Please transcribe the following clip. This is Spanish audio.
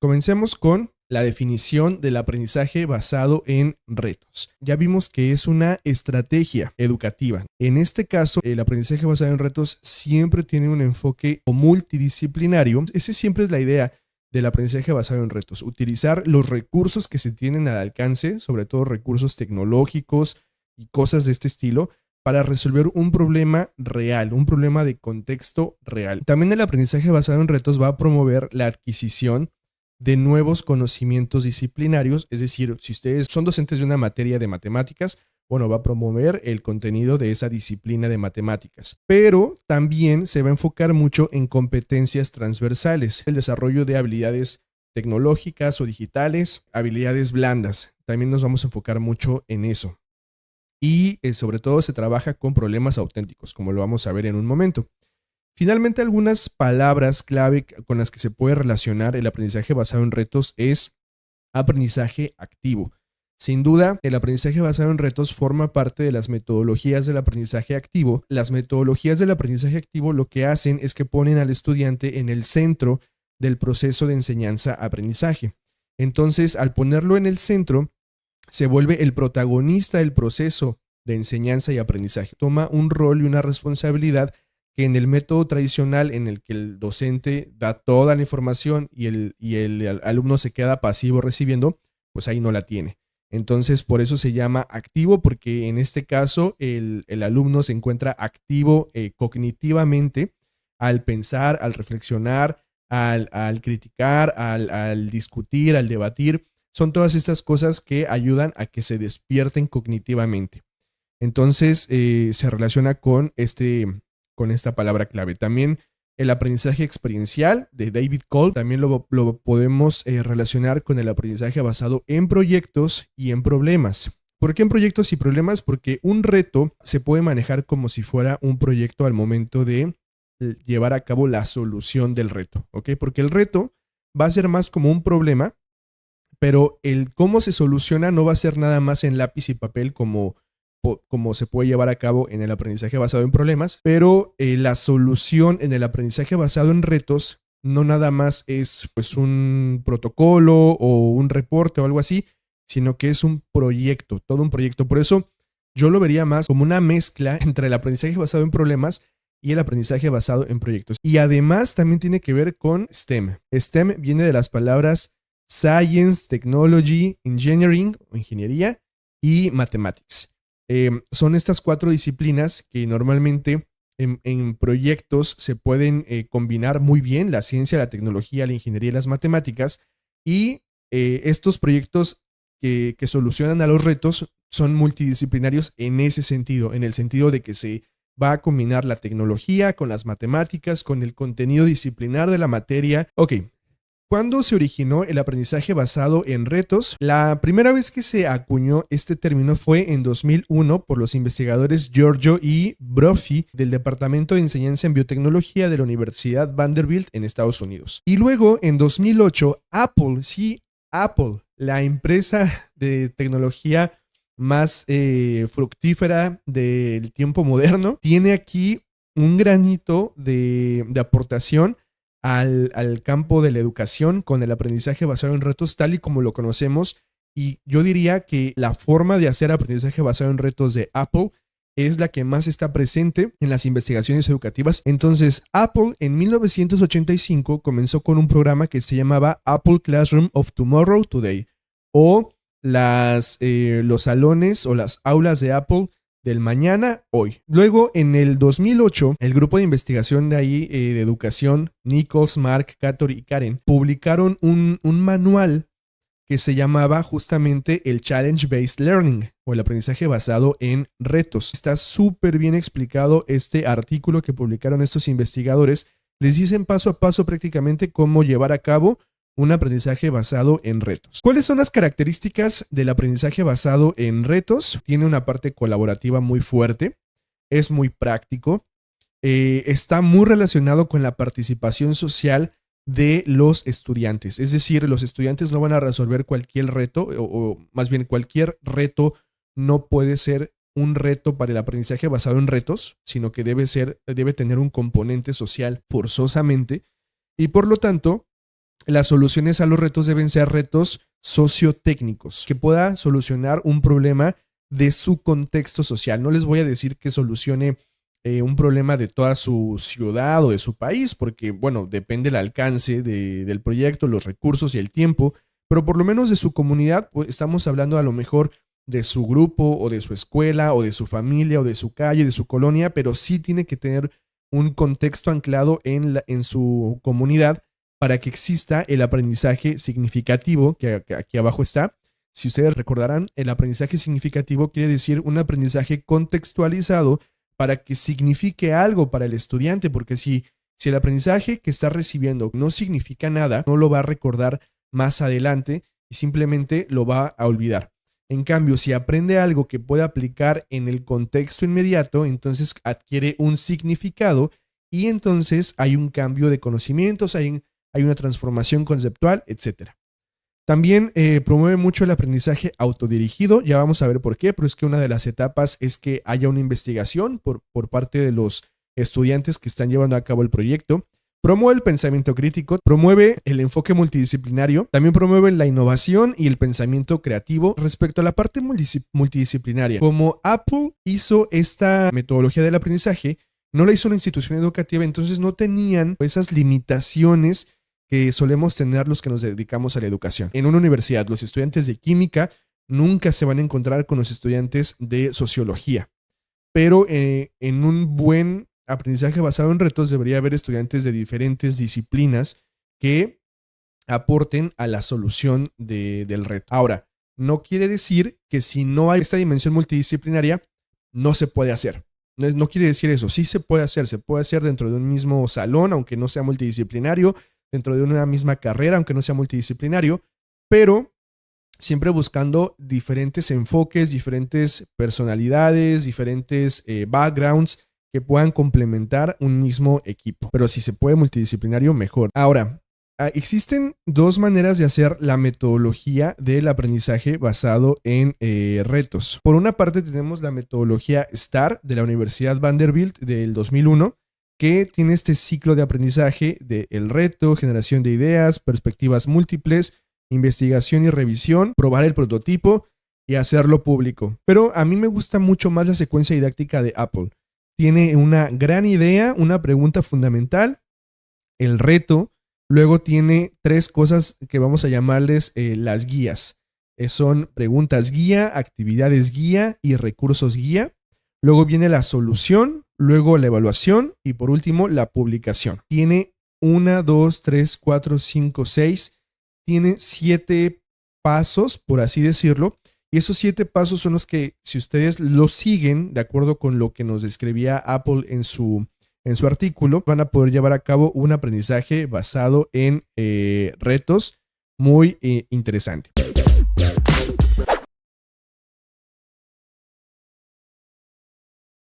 Comencemos con la definición del aprendizaje basado en retos. Ya vimos que es una estrategia educativa. En este caso, el aprendizaje basado en retos siempre tiene un enfoque multidisciplinario. Esa siempre es la idea del aprendizaje basado en retos. Utilizar los recursos que se tienen al alcance, sobre todo recursos tecnológicos y cosas de este estilo, para resolver un problema real, un problema de contexto real. También el aprendizaje basado en retos va a promover la adquisición de nuevos conocimientos disciplinarios, es decir, si ustedes son docentes de una materia de matemáticas, bueno, va a promover el contenido de esa disciplina de matemáticas, pero también se va a enfocar mucho en competencias transversales, el desarrollo de habilidades tecnológicas o digitales, habilidades blandas, también nos vamos a enfocar mucho en eso. Y sobre todo se trabaja con problemas auténticos, como lo vamos a ver en un momento. Finalmente, algunas palabras clave con las que se puede relacionar el aprendizaje basado en retos es aprendizaje activo. Sin duda, el aprendizaje basado en retos forma parte de las metodologías del aprendizaje activo. Las metodologías del aprendizaje activo lo que hacen es que ponen al estudiante en el centro del proceso de enseñanza-aprendizaje. Entonces, al ponerlo en el centro, se vuelve el protagonista del proceso de enseñanza y aprendizaje. Toma un rol y una responsabilidad que en el método tradicional en el que el docente da toda la información y el alumno se queda pasivo recibiendo, pues ahí no la tiene. Entonces, por eso se llama activo, porque en este caso el alumno se encuentra activo cognitivamente al pensar, al reflexionar, al criticar, al discutir, al debatir. Son todas estas cosas que ayudan a que se despierten cognitivamente. Entonces, se relaciona con esta palabra clave. También el aprendizaje experiencial de David Kolb, también lo podemos relacionar con el aprendizaje basado en proyectos y en problemas. ¿Por qué en proyectos y problemas? Porque un reto se puede manejar como si fuera un proyecto al momento de llevar a cabo la solución del reto, ¿ok? Porque el reto va a ser más como un problema, pero el cómo se soluciona no va a ser nada más en lápiz y papel como se puede llevar a cabo en el aprendizaje basado en problemas, pero la solución en el aprendizaje basado en retos no nada más es pues un protocolo o un reporte o algo así, sino que es un proyecto, todo un proyecto. Por eso yo lo vería más como una mezcla entre el aprendizaje basado en problemas y el aprendizaje basado en proyectos. Y además también tiene que ver con STEM. STEM viene de las palabras Science, Technology, Engineering o Ingeniería y Mathematics. Son estas 4 disciplinas que normalmente en proyectos se pueden combinar muy bien: la ciencia, la tecnología, la ingeniería y las matemáticas. Y estos proyectos que solucionan a los retos son multidisciplinarios en ese sentido, en el sentido de que se va a combinar la tecnología con las matemáticas, con el contenido disciplinar de la materia. Ok. ¿Cuándo se originó el aprendizaje basado en retos? La primera vez que se acuñó este término fue en 2001 por los investigadores Giorgio y Brophy del Departamento de Enseñanza en Biotecnología de la Universidad Vanderbilt en Estados Unidos. Y luego en 2008 Apple, la empresa de tecnología más fructífera del tiempo moderno, tiene aquí un granito de aportación al campo de la educación con el aprendizaje basado en retos tal y como lo conocemos. Y yo diría que la forma de hacer aprendizaje basado en retos de Apple es la que más está presente en las investigaciones educativas. Entonces, Apple en 1985 comenzó con un programa que se llamaba Apple Classroom of Tomorrow Today, o los salones o las aulas de Apple del mañana, hoy. Luego, en el 2008, el grupo de investigación de ahí, de educación, Nichols, Mark, Cator y Karen, publicaron un manual que se llamaba justamente el Challenge Based Learning, o el aprendizaje basado en retos. Está súper bien explicado este artículo que publicaron estos investigadores. Les dicen paso a paso prácticamente cómo llevar a cabo un aprendizaje basado en retos. ¿Cuáles son las características del aprendizaje basado en retos? Tiene una parte colaborativa muy fuerte, es muy práctico, está muy relacionado con la participación social de los estudiantes. Es decir, los estudiantes no van a resolver cualquier reto, o más bien cualquier reto no puede ser un reto para el aprendizaje basado en retos, sino que debe tener un componente social forzosamente, y por lo tanto las soluciones a los retos deben ser retos sociotécnicos, que pueda solucionar un problema de su contexto social. No les voy a decir que solucione un problema de toda su ciudad o de su país, porque, bueno, depende el alcance del proyecto, los recursos y el tiempo, pero por lo menos de su comunidad, pues estamos hablando a lo mejor de su grupo o de su escuela o de su familia o de su calle, de su colonia, pero sí tiene que tener un contexto anclado en su comunidad para que exista el aprendizaje significativo, que aquí abajo está. Si ustedes recordarán, el aprendizaje significativo quiere decir un aprendizaje contextualizado para que signifique algo para el estudiante, porque si el aprendizaje que está recibiendo no significa nada, no lo va a recordar más adelante y simplemente lo va a olvidar. En cambio, si aprende algo que puede aplicar en el contexto inmediato, entonces adquiere un significado y entonces hay un cambio de conocimientos, hay una transformación conceptual, etc. También promueve mucho el aprendizaje autodirigido, ya vamos a ver por qué, pero es que una de las etapas es que haya una investigación por parte de los estudiantes que están llevando a cabo el proyecto. Promueve el pensamiento crítico, promueve el enfoque multidisciplinario, también promueve la innovación y el pensamiento creativo. Respecto a la parte multidisciplinaria, como Apple hizo esta metodología del aprendizaje, no la hizo una institución educativa, entonces no tenían esas limitaciones que solemos tener los que nos dedicamos a la educación. En una universidad, los estudiantes de química nunca se van a encontrar con los estudiantes de sociología, pero en un buen aprendizaje basado en retos debería haber estudiantes de diferentes disciplinas que aporten a la solución del reto. Ahora, no quiere decir que si no hay esta dimensión multidisciplinaria, no se puede hacer. No quiere decir eso. Sí se puede hacer dentro de un mismo salón, aunque no sea multidisciplinario, dentro de una misma carrera, aunque no sea multidisciplinario, pero siempre buscando diferentes enfoques, diferentes personalidades, diferentes backgrounds que puedan complementar un mismo equipo. Pero si se puede multidisciplinario, mejor. Ahora, existen dos maneras de hacer la metodología del aprendizaje basado en retos. Por una parte tenemos la metodología STAR de la Universidad Vanderbilt del 2001, que tiene este ciclo de aprendizaje de el reto, generación de ideas, perspectivas múltiples, investigación y revisión, probar el prototipo y hacerlo público. Pero a mí me gusta mucho más la secuencia didáctica de Apple. Tiene una gran idea, una pregunta fundamental, el reto, luego tiene tres cosas que vamos a llamarles las guías. Son preguntas guía, actividades guía y recursos guía. Luego viene la solución, luego la evaluación y por último la publicación. Tiene 1, 2, 3, 4, 5, 6. Tiene 7 pasos, por así decirlo. Y esos 7 pasos son los que, si ustedes los siguen, de acuerdo con lo que nos describía Apple en su artículo, van a poder llevar a cabo un aprendizaje basado en retos muy interesante.